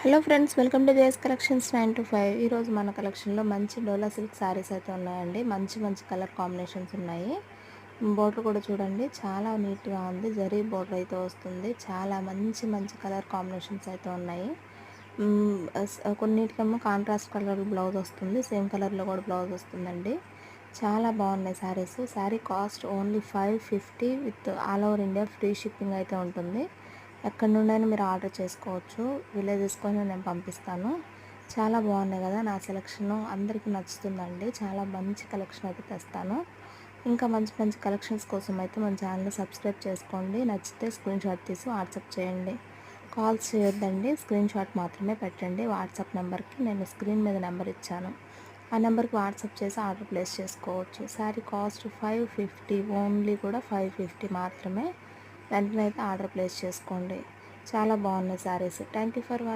Hello friends, welcome to JS collections 9 to 5. ఈరోజు మన కలెక్షన్లో మంచి డోలా సిల్క్ శారీస్ అయితే ఉన్నాయండి. మంచి మంచి కలర్ కాంబినేషన్స్ ఉన్నాయి. బోర్డర్ కూడా చూడండి, చాలా నీట్గా ఉంది. జరీ బోర్డర్ అయితే వస్తుంది. చాలా మంచి మంచి కలర్ కాంబినేషన్స్ అయితే ఉన్నాయి. కొన్నిటికేమో కాంట్రాస్ట్ కలర్ బ్లౌజ్ వస్తుంది. సేమ్ కలర్లో కూడా బ్లౌజ్ వస్తుందండి. చాలా బాగున్నాయి saris. Sari cost only 550 with all over India free shipping అయితే ఉంటుంది. ఎక్కడి నుండైనా మీరు ఆర్డర్ చేసుకోవచ్చు. విలేజెస్కొని నేను పంపిస్తాను. చాలా బాగున్నాయి కదా, నా సెలెక్షన్ అందరికీ నచ్చుతుందండి. చాలా మంచి కలెక్షన్ అయితే తెస్తాను. ఇంకా మంచి మంచి కలెక్షన్స్ కోసం అయితే మన ఛానల్ని సబ్స్క్రైబ్ చేసుకోండి. నచ్చితే స్క్రీన్ షాట్ తీసి వాట్సాప్ చేయండి. కాల్స్ చేయొద్దండి, స్క్రీన్ షాట్ మాత్రమే పెట్టండి. వాట్సాప్ నెంబర్కి నేను స్క్రీన్ మీద నెంబర్ ఇచ్చాను. ఆ నెంబర్కి వాట్సాప్ చేసి ఆర్డర్ ప్లేస్ చేసుకోవచ్చు. శారీ కాస్ట్ 550, ఓన్లీ కూడా 550 మాత్రమే. వెంటనే అయితే ఆర్డర్ ప్లేస్ చేసుకోండి. చాలా బాగున్నాయి saris. Thank you for watching.